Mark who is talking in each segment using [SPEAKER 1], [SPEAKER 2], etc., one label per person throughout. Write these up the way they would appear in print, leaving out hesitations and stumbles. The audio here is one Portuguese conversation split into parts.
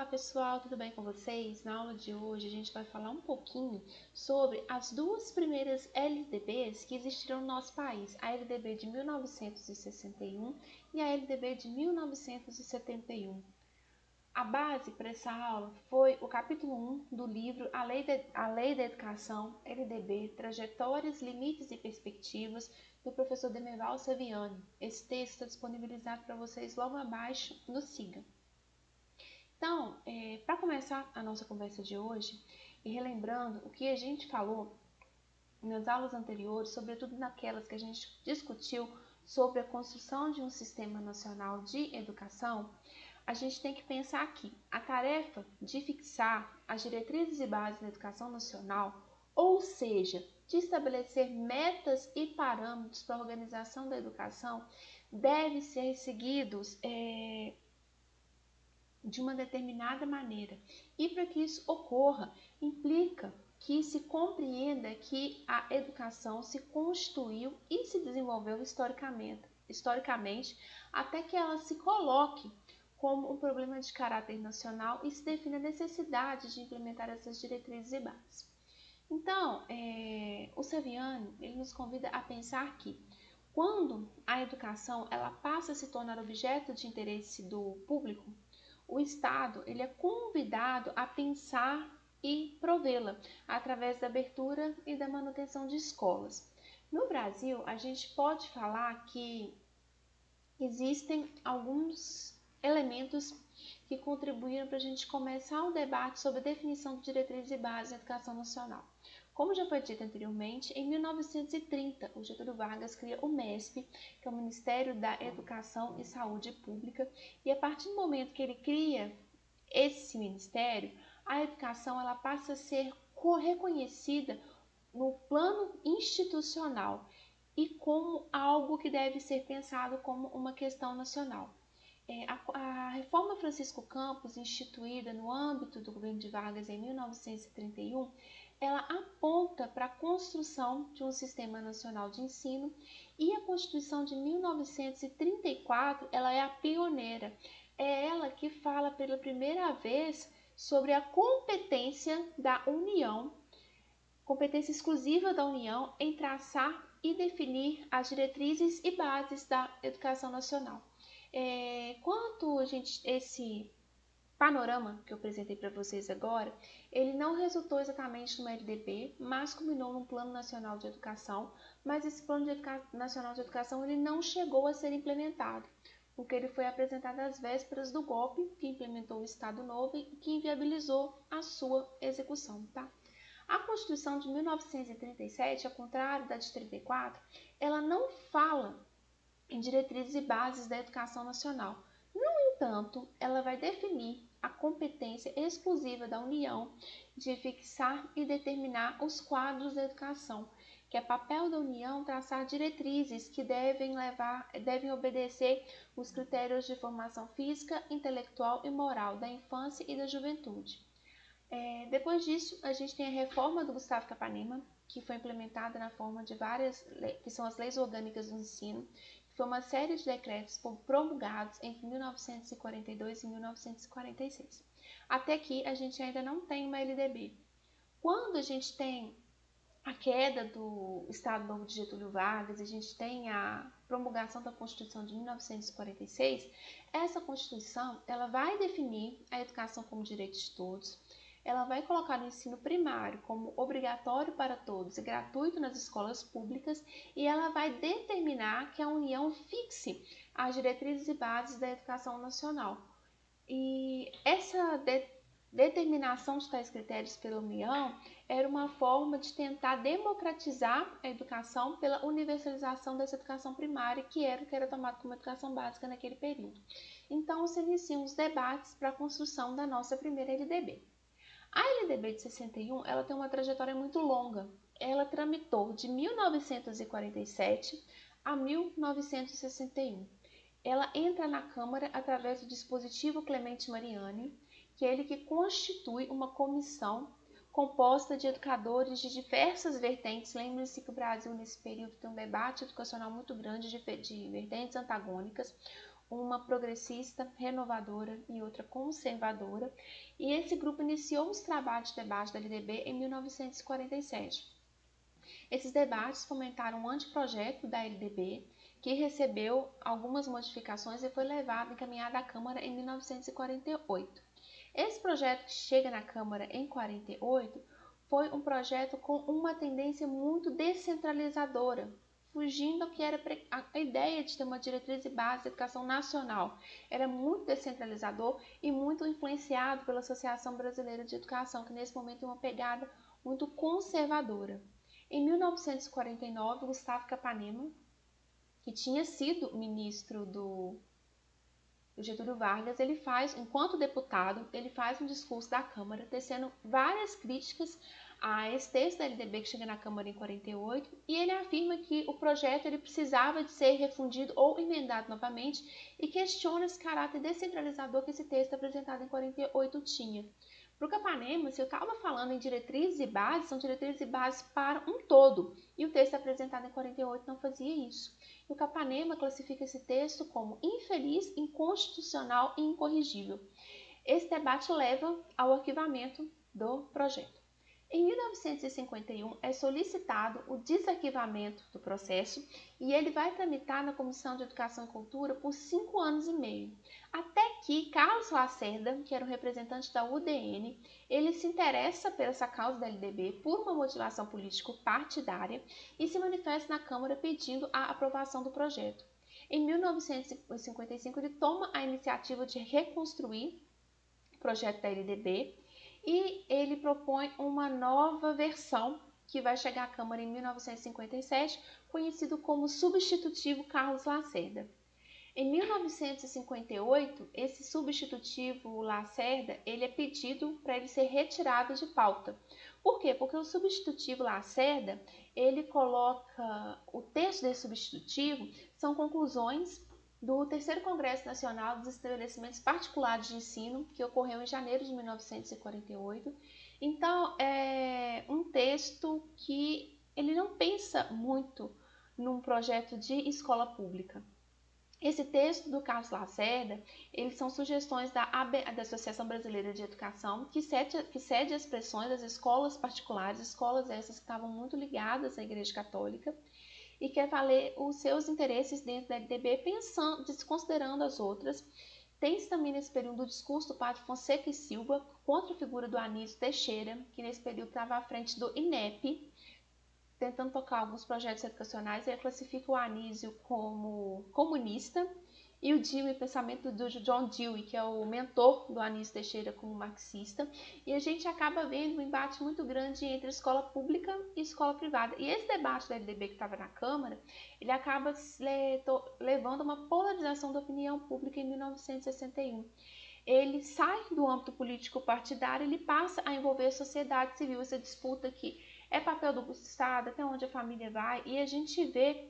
[SPEAKER 1] pessoal, tudo bem com vocês? Na aula de hoje a gente vai falar um pouquinho sobre as duas primeiras LDBs que existiram no nosso país, a LDB de 1961 e a LDB de 1971. A base para essa aula foi o capítulo 1 do livro A Lei da Educação, LDB, Trajetórias, Limites e Perspectivas, do professor Demerval Saviani. Esse texto está disponibilizado para vocês logo abaixo no Siga. Então, para começar a nossa conversa de hoje, e relembrando o que a gente falou nas aulas anteriores, sobretudo naquelas que a gente discutiu sobre a construção de um sistema nacional de educação, a gente tem que pensar que a tarefa de fixar as diretrizes e bases da educação nacional, ou seja, de estabelecer metas e parâmetros para a organização da educação, deve ser seguidos de uma determinada maneira. E para que isso ocorra, implica que se compreenda que a educação se constituiu e se desenvolveu historicamente até que ela se coloque como um problema de caráter nacional e se define a necessidade de implementar essas diretrizes e bases. Então, o Saviani ele nos convida a pensar que quando a educação ela passa a se tornar objeto de interesse do público, o Estado ele é convidado a pensar e provê-la através da abertura e da manutenção de escolas. No Brasil, a gente pode falar que existem alguns elementos que contribuíram para a gente começar o debate sobre a definição de diretrizes e bases da educação nacional. Como já foi dito anteriormente, em 1930, o Getúlio Vargas cria o MESP, que é o Ministério da Educação e Saúde Pública, e a partir do momento que ele cria esse ministério, a educação ela passa a ser reconhecida no plano institucional e como algo que deve ser pensado como uma questão nacional. A reforma Francisco Campos, instituída no âmbito do governo de Vargas em 1931, ela aponta para a construção de um sistema nacional de ensino e a Constituição de 1934 ela é a pioneira. É ela que fala pela primeira vez sobre a competência da União, competência exclusiva da União em traçar e definir as diretrizes e bases da educação nacional. Quanto esse panorama que eu apresentei para vocês agora, ele não resultou exatamente numa LDB, mas culminou num Plano Nacional de Educação, mas esse Plano Nacional de Educação ele não chegou a ser implementado, porque ele foi apresentado às vésperas do golpe que implementou o Estado Novo e que inviabilizou a sua execução, tá? A Constituição de 1937, ao contrário da de 34, ela não fala em diretrizes e bases da educação nacional. No entanto, ela vai definir a competência exclusiva da União de fixar e determinar os quadros da educação, que é papel da União traçar diretrizes que devem obedecer os critérios de formação física, intelectual e moral da infância e da juventude. Depois disso, a gente tem a reforma do Gustavo Capanema, que foi implementada na forma de várias leis, que são as leis orgânicas do ensino, que foi uma série de decretos promulgados entre 1942 e 1946. Até aqui, a gente ainda não tem uma LDB. Quando a gente tem a queda do Estado Novo de Getúlio Vargas, a gente tem a promulgação da Constituição de 1946, essa Constituição ela vai definir a educação como direito de todos, ela vai colocar o ensino primário como obrigatório para todos e gratuito nas escolas públicas e ela vai determinar que a União fixe as diretrizes e bases da educação nacional. E essa determinação de tais critérios pela União era uma forma de tentar democratizar a educação pela universalização dessa educação primária, que era tomado como educação básica naquele período. Então, se iniciam os debates para a construção da nossa primeira LDB. A LDB de 61 ela tem uma trajetória muito longa. Ela tramitou de 1947 a 1961. Ela entra na Câmara através do dispositivo Clemente Mariani, que é ele que constitui uma comissão composta de educadores de diversas vertentes. Lembre-se que o Brasil, nesse período, tem um debate educacional muito grande de vertentes antagônicas. uma progressista, renovadora e outra conservadora, e esse grupo iniciou os trabalhos de debate da LDB em 1947. Esses debates fomentaram um anteprojeto da LDB, que recebeu algumas modificações e foi encaminhado à Câmara em 1948. Esse projeto que chega na Câmara em 1948 foi um projeto com uma tendência muito descentralizadora, fugindo ao que era a ideia de ter uma diretriz e base de educação nacional. Era muito descentralizador e muito influenciado pela Associação Brasileira de Educação, que nesse momento tem uma pegada muito conservadora. Em 1949, Gustavo Capanema, que tinha sido ministro do Getúlio Vargas, ele faz, enquanto deputado, ele faz um discurso da Câmara, tecendo várias críticas a esse texto da LDB que chega na Câmara em 48, e ele afirma que o projeto ele precisava de ser refundido ou emendado novamente e questiona esse caráter descentralizador que esse texto apresentado em 48 tinha. Para o Capanema, se eu estava falando em diretrizes e bases, são diretrizes e bases para um todo, e o texto apresentado em 48 não fazia isso. E o Capanema classifica esse texto como infeliz, inconstitucional e incorrigível. Esse debate leva ao arquivamento do projeto. Em 1951, é solicitado o desarquivamento do processo e ele vai tramitar na Comissão de Educação e Cultura por 5 anos e meio. Até que Carlos Lacerda, que era um representante da UDN, ele se interessa por essa causa da LDB por uma motivação político-partidária e se manifesta na Câmara pedindo a aprovação do projeto. Em 1955, ele toma a iniciativa de reconstruir o projeto da LDB e ele propõe uma nova versão que vai chegar à Câmara em 1957, conhecido como substitutivo Carlos Lacerda. Em 1958, esse substitutivo Lacerda, ele é pedido para ele ser retirado de pauta. Por quê? Porque o substitutivo Lacerda, ele coloca, o texto desse substitutivo são conclusões do Terceiro Congresso Nacional dos Estabelecimentos Particulares de Ensino, que ocorreu em janeiro de 1948. Então, é um texto que ele não pensa muito num projeto de escola pública. Esse texto do Carlos Lacerda, eles são sugestões da Associação Brasileira de Educação, que cede as pressões das escolas particulares, escolas essas que estavam muito ligadas à Igreja Católica, e quer valer os seus interesses dentro da LDB, pensando, desconsiderando as outras. Tem-se também nesse período o discurso do padre Fonseca e Silva contra a figura do Anísio Teixeira, que nesse período estava à frente do INEP, tentando tocar alguns projetos educacionais. Ele classifica o Anísio como comunista e o Dewey, pensamento do John Dewey, que é o mentor do Anísio Teixeira, como marxista, e a gente acaba vendo um embate muito grande entre escola pública e escola privada. E esse debate da LDB que estava na Câmara, ele acaba levando a uma polarização da opinião pública em 1961. Ele sai do âmbito político partidário, ele passa a envolver a sociedade civil, essa disputa que é papel do Estado, até onde a família vai, e a gente vê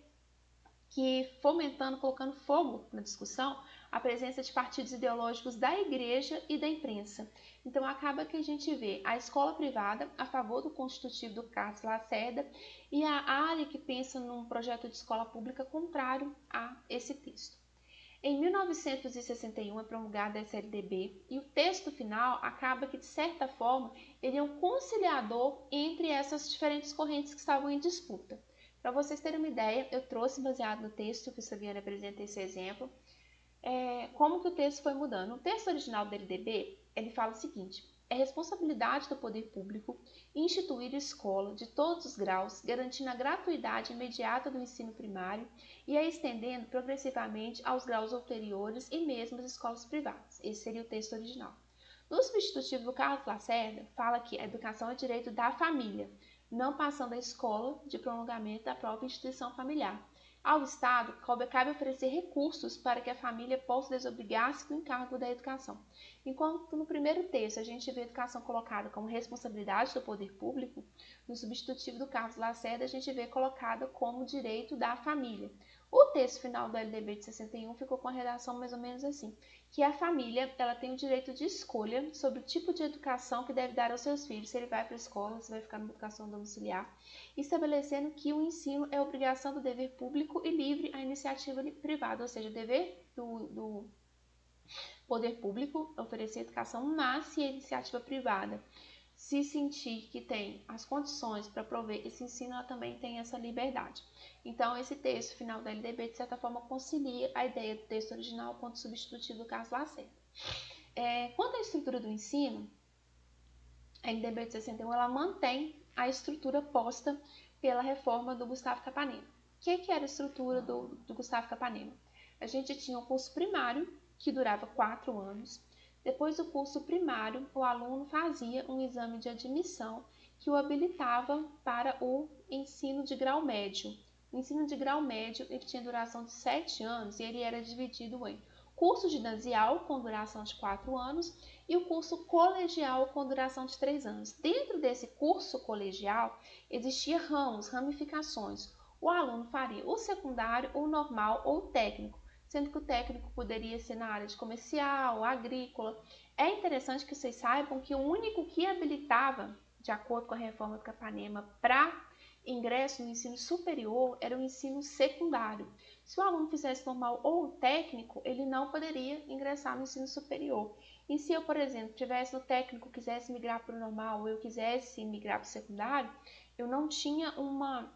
[SPEAKER 1] que fomentando, colocando fogo na discussão, a presença de partidos ideológicos da igreja e da imprensa. Então acaba que a gente vê a escola privada a favor do constitutivo do Carlos Lacerda e a área que pensa num projeto de escola pública contrário a esse texto. Em 1961 é promulgada a SLDB e o texto final acaba que, de certa forma, ele é um conciliador entre essas diferentes correntes que estavam em disputa. Para vocês terem uma ideia, eu trouxe, baseado no texto que o Saviano apresenta esse exemplo, como que o texto foi mudando. O texto original do LDB, ele fala o seguinte: é responsabilidade do poder público instituir escola de todos os graus, garantindo a gratuidade imediata do ensino primário e a estendendo progressivamente aos graus ulteriores e mesmo às escolas privadas. Esse seria o texto original. No substitutivo do Carlos Lacerda, fala que a educação é direito da família, não passando a escola de prolongamento da própria instituição familiar. Ao Estado, cabe oferecer recursos para que a família possa desobrigar-se do encargo da educação. Enquanto no primeiro texto a gente vê a educação colocada como responsabilidade do poder público, no substitutivo do Carlos Lacerda a gente vê colocada como direito da família. O texto final do LDB de 61 ficou com a redação mais ou menos assim, que a família ela tem o direito de escolha sobre o tipo de educação que deve dar aos seus filhos, se ele vai para a escola, se vai ficar numa educação domiciliar, estabelecendo que o ensino é obrigação do dever público e livre à iniciativa privada, ou seja, o dever do poder público oferecer educação, mas se a iniciativa privada se sentir que tem as condições para prover esse ensino, ela também tem essa liberdade. Então, esse texto final da LDB, de certa forma, concilia a ideia do texto original quanto substitutivo do caso Lacerda. Quanto à estrutura do ensino, a LDB de 61 ela mantém a estrutura posta pela reforma do Gustavo Capanema. O que era a estrutura do Gustavo Capanema? A gente tinha um curso primário, que durava 4 anos. Depois do curso primário, o aluno fazia um exame de admissão que o habilitava para o ensino de grau médio. O ensino de grau médio ele tinha duração de 7 anos e ele era dividido em curso ginasial, com duração de 4 anos, e o curso colegial, com duração de 3 anos. Dentro desse curso colegial, existia ramificações. O aluno faria o secundário, o normal ou o técnico, sendo que o técnico poderia ser na área de comercial, agrícola. É interessante que vocês saibam que o único que habilitava, de acordo com a reforma do Capanema, para ingresso no ensino superior era o ensino secundário. Se o aluno fizesse normal ou técnico, ele não poderia ingressar no ensino superior. E se eu, por exemplo, tivesse no técnico, quisesse migrar para o normal, ou eu quisesse migrar para o secundário, eu não tinha uma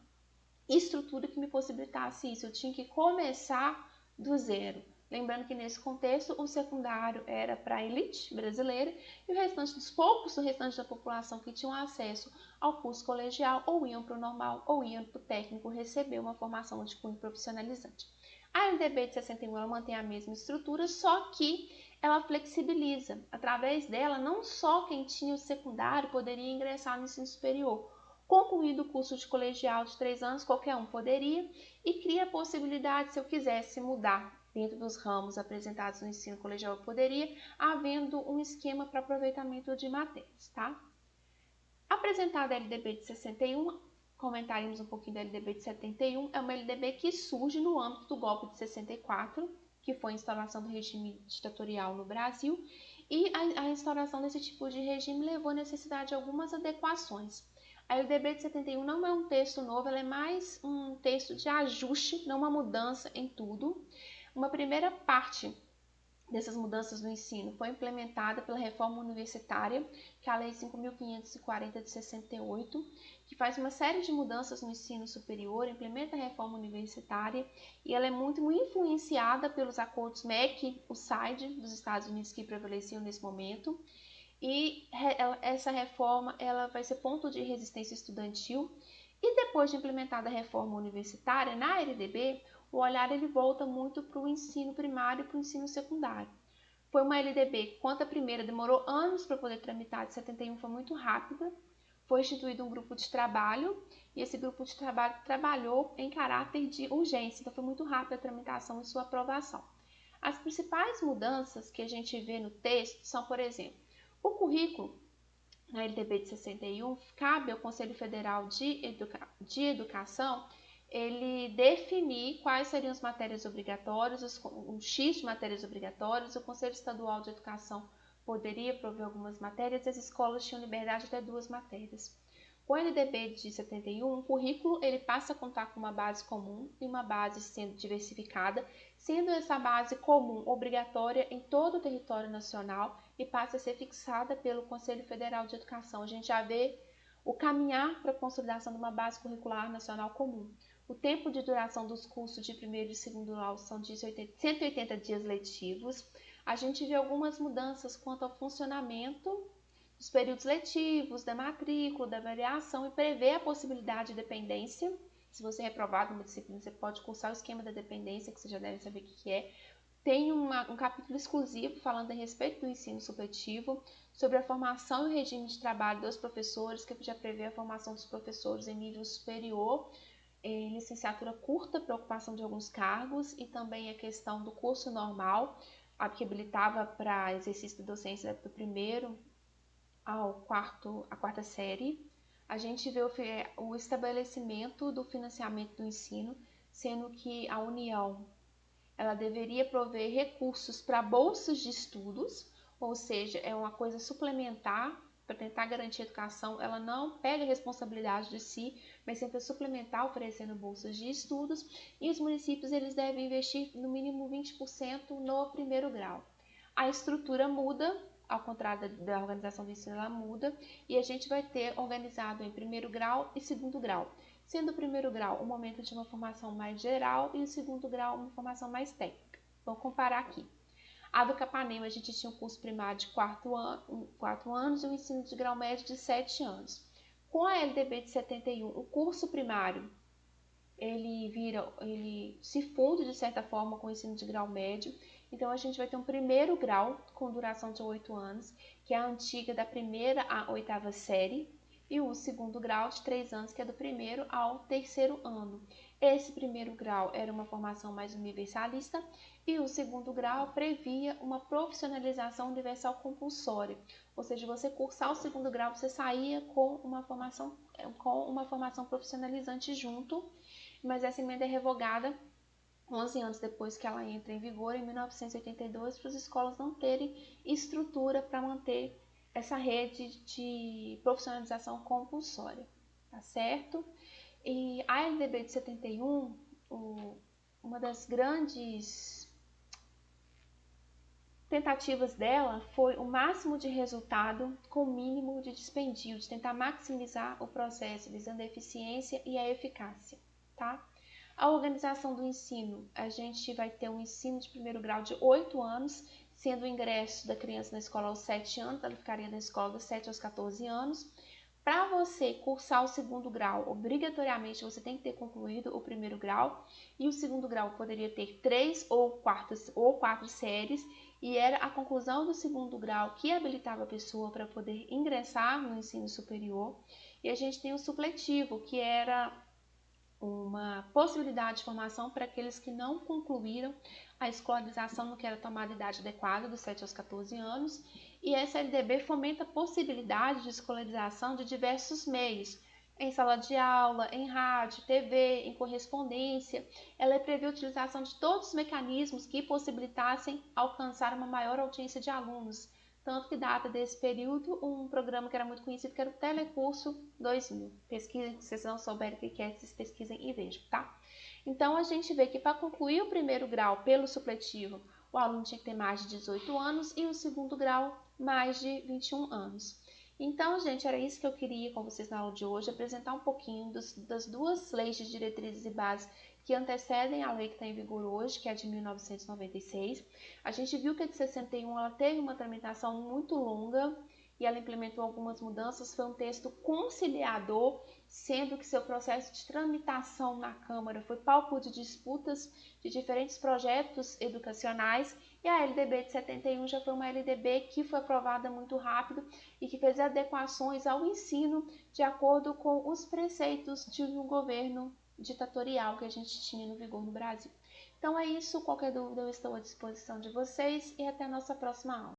[SPEAKER 1] estrutura que me possibilitasse isso. Eu tinha que começar do zero. Lembrando que nesse contexto o secundário era para a elite brasileira e o restante dos poucos, o restante da população que tinham acesso ao curso colegial ou iam para o normal ou iam para o técnico receber uma formação de cunho profissionalizante. A LDB de 61 ela mantém a mesma estrutura, só que ela flexibiliza. Através dela, não só quem tinha o secundário poderia ingressar no ensino superior. Concluído o curso de colegial de 3 anos, qualquer um poderia, e cria a possibilidade, se eu quisesse mudar dentro dos ramos apresentados no ensino colegial, eu poderia, havendo um esquema para aproveitamento de matérias, tá? Apresentada a LDB de 61, comentaremos um pouquinho da LDB de 71, é uma LDB que surge no âmbito do golpe de 64, que foi a instauração do regime ditatorial no Brasil, e a instauração desse tipo de regime levou à necessidade de algumas adequações. A LDB de 71 não é um texto novo, ela é mais um texto de ajuste, não uma mudança em tudo. Uma primeira parte dessas mudanças no ensino foi implementada pela reforma universitária, que é a Lei 5.540 de 68, que faz uma série de mudanças no ensino superior, implementa a reforma universitária e ela é muito influenciada pelos acordos MEC-USAID dos Estados Unidos que prevaleciam nesse momento. E essa reforma ela vai ser ponto de resistência estudantil. E depois de implementada a reforma universitária, na LDB, o olhar ele volta muito para o ensino primário e para o ensino secundário. Foi uma LDB que, quanto a primeira demorou anos para poder tramitar, de 71 foi muito rápida. Foi instituído um grupo de trabalho e esse grupo de trabalho trabalhou em caráter de urgência, então foi muito rápida a tramitação e sua aprovação. As principais mudanças que a gente vê no texto são, por exemplo, o currículo, na LDB de 61, cabe ao Conselho Federal de Educação ele definir quais seriam as matérias obrigatórias, um X de matérias obrigatórias. O Conselho Estadual de Educação poderia prover algumas matérias, as escolas tinham liberdade até 2 matérias. Com o LDB de 71, o currículo ele passa a contar com uma base comum e uma base sendo diversificada, sendo essa base comum obrigatória em todo o território nacional e passa a ser fixada pelo Conselho Federal de Educação. A gente já vê o caminhar para a consolidação de uma base curricular nacional comum. O tempo de duração dos cursos de primeiro e segundo grau são de 180 dias letivos. A gente vê algumas mudanças quanto ao funcionamento dos períodos letivos, da matrícula, da avaliação e prevê a possibilidade de dependência. Se você é reprovado numa disciplina, você pode cursar o esquema da dependência, que você já deve saber o que é. Tem um capítulo exclusivo falando a respeito do ensino supletivo, sobre a formação e o regime de trabalho dos professores, que já prevê a formação dos professores em nível superior, em licenciatura curta para ocupação de alguns cargos, e também a questão do curso normal, que habilitava para exercício da docência do primeiro à quarta série. A gente vê o estabelecimento do financiamento do ensino, sendo que a União ela deveria prover recursos para bolsas de estudos, ou seja, é uma coisa suplementar para tentar garantir a educação. Ela não pega a responsabilidade de si, mas tenta suplementar oferecendo bolsas de estudos, e os municípios eles devem investir no mínimo 20% no primeiro grau. A estrutura muda, ao contrário da organização do ensino, ela muda, e a gente vai ter organizado em primeiro grau e segundo grau, sendo o primeiro grau um momento de uma formação mais geral e o segundo grau uma formação mais técnica. Vamos comparar aqui. A do Capanema, a gente tinha um curso primário de 4 anos e um ensino de grau médio de 7 anos. Com a LDB de 71, o curso primário ele se funde de certa forma com o ensino de grau médio. Então a gente vai ter um primeiro grau com duração de 8 anos, que é a antiga da primeira à oitava série, e o segundo grau de 3 anos, que é do primeiro ao terceiro ano. Esse primeiro grau era uma formação mais universalista e o segundo grau previa uma profissionalização universal compulsória, ou seja, você cursar o segundo grau, você saía com uma formação profissionalizante junto, mas essa emenda é revogada 11 anos depois que ela entra em vigor, em 1982, para as escolas não terem estrutura para manter essa rede de profissionalização compulsória, tá certo? E a LDB de 71, uma das grandes tentativas dela foi o máximo de resultado com o mínimo de dispêndio, de tentar maximizar o processo, visando a eficiência e a eficácia, tá? A organização do ensino, a gente vai ter um ensino de primeiro grau de 8 anos, sendo o ingresso da criança na escola aos 7 anos, ela ficaria na escola dos 7 aos 14 anos. Para você cursar o segundo grau, obrigatoriamente você tem que ter concluído o primeiro grau, e o segundo grau poderia ter 3 ou 4 séries, e era a conclusão do segundo grau que habilitava a pessoa para poder ingressar no ensino superior. E a gente tem o supletivo, que era uma possibilidade de formação para aqueles que não concluíram a escolarização no que era tomada a idade adequada, dos 7 aos 14 anos, e essa LDB fomenta a possibilidade de escolarização de diversos meios, em sala de aula, em rádio, TV, em correspondência. Ela prevê a utilização de todos os mecanismos que possibilitassem alcançar uma maior audiência de alunos, tanto que data desse período um programa que era muito conhecido, que era o Telecurso 2000. Pesquisem, se vocês não souberem o que é, vocês pesquisem e vejam, tá? Então, a gente vê que para concluir o primeiro grau pelo supletivo, o aluno tinha que ter mais de 18 anos e o segundo grau, mais de 21 anos. Então, gente, era isso que eu queria com vocês na aula de hoje, apresentar um pouquinho das duas leis de diretrizes e bases que antecedem a lei que está em vigor hoje, que é a de 1996. A gente viu que a de 61 ela teve uma tramitação muito longa e ela implementou algumas mudanças. Foi um texto conciliador, sendo que seu processo de tramitação na Câmara foi palco de disputas de diferentes projetos educacionais, e a LDB de 71 já foi uma LDB que foi aprovada muito rápido e que fez adequações ao ensino de acordo com os preceitos de um governo ditatorial que a gente tinha no vigor no Brasil. Então é isso, qualquer dúvida eu estou à disposição de vocês e até a nossa próxima aula.